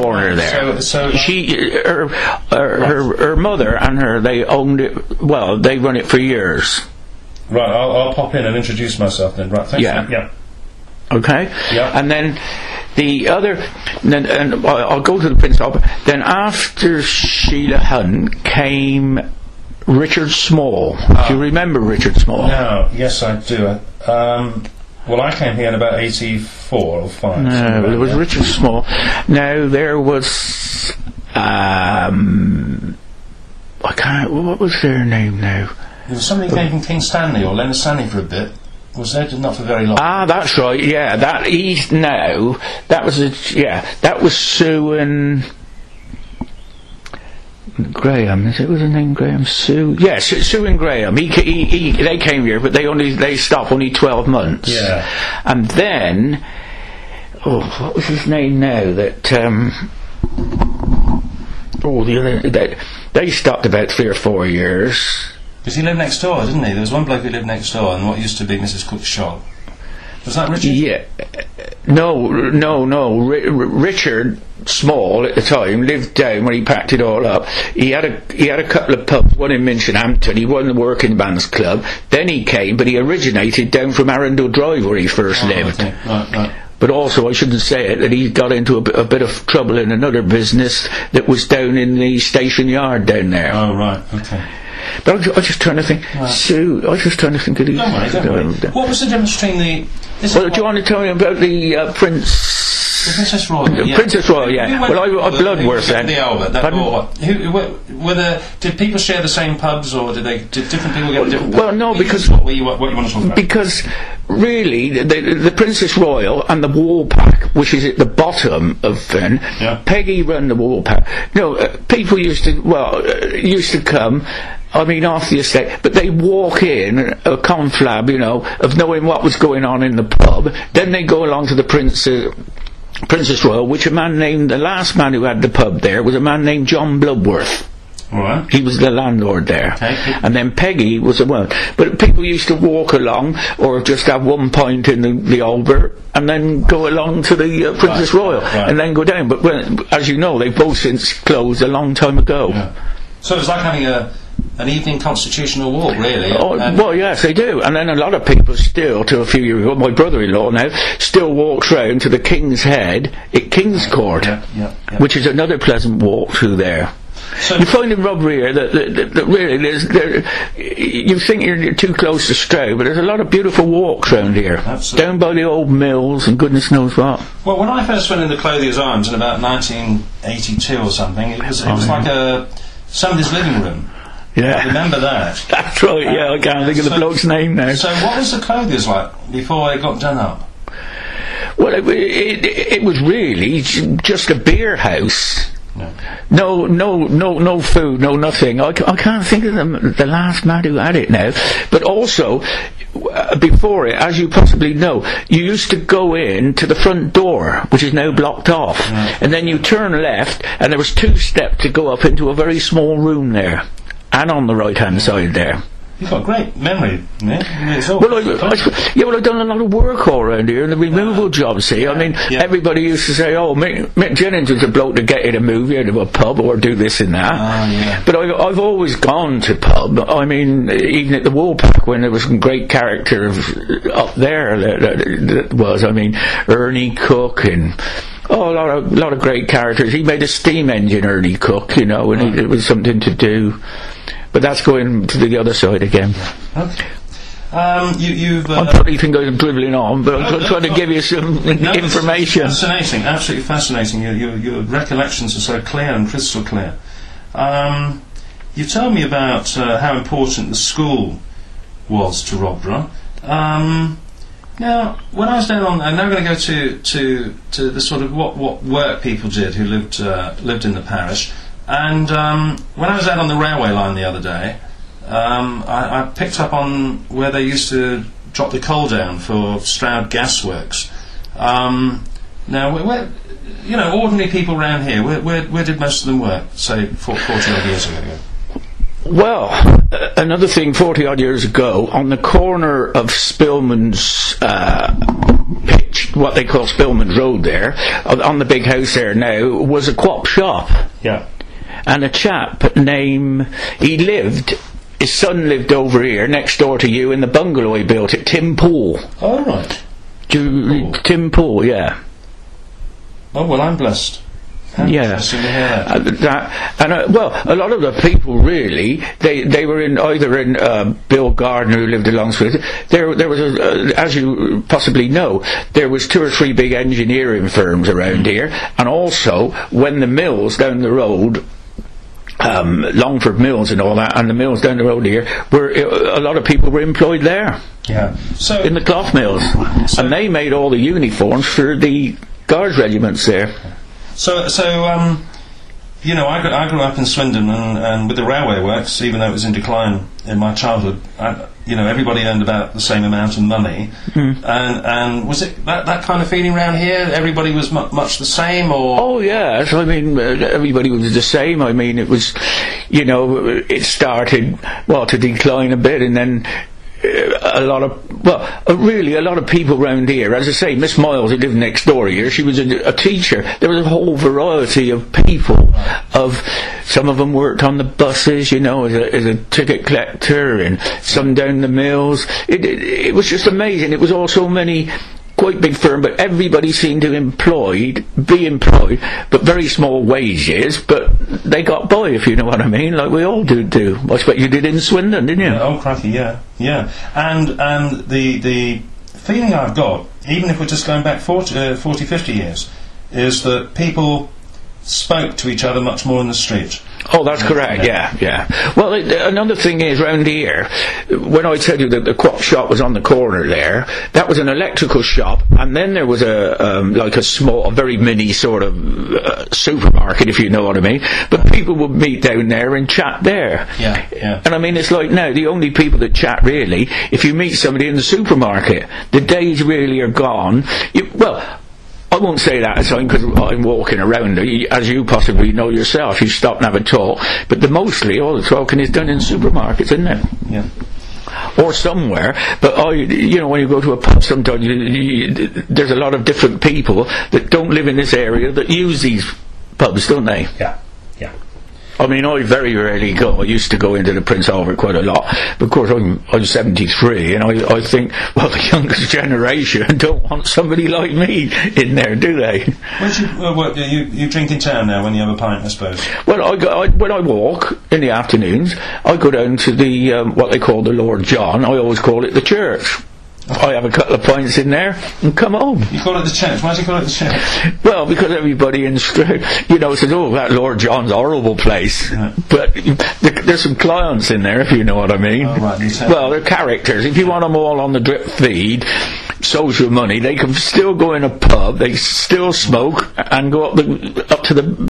corner there. So her mother and her, they owned it. Well, they run it for years. Right, I'll pop in and introduce myself then. Right, thanks. Yeah. Okay. Yeah. And then the other, and I'll go to the Prince Albert. Then after Sheila Hunt came Richard Small. Do you remember Richard Small? No. Yes, I do. Well, I came here in about 84 or 5. No, it was Richard Small. Now there was I can't. What was their name now? There was somebody who came from King Stanley or Leonard Stanley for a bit. Was there? Not for very long. Ah, that's right. Yeah, that was Sue and Graham. Was her name Graham? Sue? Yes, Sue and Graham. They came here, but they stopped only 12 months. Yeah. And then, what was his name now? They stopped about 3 or 4 years. Because he lived next door, didn't he? There was one bloke who lived next door in what used to be Mrs. Cook's shop. Was that Richard? Yeah. No. Richard Small at the time lived down when he packed it all up. He had a couple of pubs, one in Minchinhampton. He won the Working Man's Club. Then he came, but he originated down from Arundel Drive where he first lived. Okay. Right. But also, I shouldn't say it, that he got into a bit of trouble in another business that was down in the station yard down there. Oh, right. Okay. But I was just trying to think. Right. Sue, I was just trying to think of the... Don't worry. What was the difference between the... Well, do you want to tell me about the Prince... The Princess Royal, yeah. Princess Royal, yeah. Well, I Bloodworth then. The Albert, did people share the same pubs, or did different people get different pubs? Well, no, because... What you want to talk about? Because, really, the Princess Royal and the Woolpack, which is at the bottom of Finn, Peggy run the Woolpack. People used to come... I mean, off the estate, but they walk in, a conflab, of knowing what was going on in the pub. Then they go along to the Princess Royal, which the last man who had the pub there was a man named John Bloodworth. Right. He was the landlord there. Okay. And then Peggy was the one. But people used to walk along, or just have one pint in the Albert, and then go along to the Princess Royal, and then go down. But as you know, they've both since closed a long time ago. Yeah. So it's like having an evening constitutional walk, really. Well, yes, they do. And then a lot of people still, to a few years ago, my brother-in-law now, still walks round to the King's Head at King's Court, which is another pleasant walk through there. So you find in Rodborough that really you think you're too close to Stroud, but there's a lot of beautiful walks around here. Absolutely. Down by the old mills and goodness knows what. Well, when I first went in the Clothier's Arms in about 1982 or something, it was like somebody's living room. Yeah. I remember that. That's right, I can't think of the bloke's name now. So what was the Clothier's like before it got done up? Well, it was really just a beer house. No food, no nothing. I can't think of the last man who had it now. But also, before it, as you possibly know, you used to go in to the front door, which is now blocked off, and then you turn left, and there was 2 steps to go up into a very small room there, and on the right-hand side there. You've got great memory, yeah? Well, I've done a lot of work all around here in the removal jobs, see. I mean, everybody used to say, Mick Jennings was a bloke to get in a movie out of a pub or do this and that. But I've always gone to pub. I mean, even at the Woolpack, when there was some great characters up there that was, I mean, Ernie Cook and... a lot of great characters. He made a steam engine, Ernie Cook, and it was something to do. But that's going to the other side again. Okay. I probably think I'm dribbling on, but I'm trying to give you some information. Fascinating, absolutely fascinating. Your recollections are so clear and crystal clear. You told me about how important the school was to Rodborough. Now, when I was down on, I'm now going to go to the sort of what work people did who lived in the parish. And when I was out on the railway line the other day, I picked up on where they used to drop the coal down for Stroud Gasworks. Now, where ordinary people around here, where did most of them work, say, 40 odd years ago? Well, another thing, 40 odd years ago, on the corner of Spillman's pitch, what they call Spillman's Road there, on the big house there now, was a co-op shop. Yeah. And a chap named, his son lived over here, next door to you, in the bungalow he built at Tim Pool. Oh, right. Tim Pool, yeah. Oh, well, I'm blessed. Yes. Yeah. Well, a lot of the people really, they were either in Bill Gardner, who lived alongside. There was, as you possibly know, there was 2 or 3 big engineering firms around here, and also when the mills down the road, Longford Mills and all that, and the mills down the road here, a lot of people were employed there. Yeah. So in the cloth mills, and they made all the uniforms for the Guards regiments there. So, you know, I grew up in Swindon, and with the railway works, even though it was in decline in my childhood, you know, everybody earned about the same amount of money. And was it that kind of feeling around here? Everybody was much the same, or? Oh yes, I mean, everybody was the same. I mean, it was, you know, it started, to decline a bit, and then a lot of people round here, as I say, Miss Miles, who lived next door here, she was a teacher. There was a whole variety of people. Some of them worked on the buses, you know, as a ticket collector, and some down the mills. It was just amazing. It was all so many, quite big firm, but everybody seemed to be employed, but very small wages, but they got by, if you know what I mean, like we all do. I expect you did in Swindon, didn't you? Yeah, oh, crikey, yeah. And the feeling I've got, even if we're just going back 40, 50 years, is that people spoke to each other much more in the street. Oh, that's correct, yeah. Well, another thing is, round here, when I tell you that the crop shop was on the corner there, that was an electrical shop, and then there was a very mini sort of supermarket, if you know what I mean, but people would meet down there and chat there. Yeah. And I mean, it's like now, the only people that chat really, if you meet somebody in the supermarket, the days really are gone. I won't say that at time because I'm walking around, as you possibly know yourself. You stop and have a talk, but mostly all the talking is done in supermarkets, isn't it? Yeah. Or somewhere. But when you go to a pub, sometimes there's a lot of different people that don't live in this area that use these pubs, don't they? Yeah. I mean, I very rarely go. I used to go into the Prince Albert quite a lot. But of course, I'm 73, and I think, the youngest generation don't want somebody like me in there, do they? You drink in town now when you have a pint, I suppose? Well, when I walk in the afternoons, I go down to the what they call the Lord John. I always call it the church. I have a couple of pints in there and come home. You call it the church? Why do you call it the church? Well, because everybody says, oh, that Lord John's a horrible place. Yeah. But there's some clients in there, if you know what I mean. Oh, right. Well, they're characters. If you want them all on the drip feed, social money, they can still go in a pub, they still smoke, and go up to the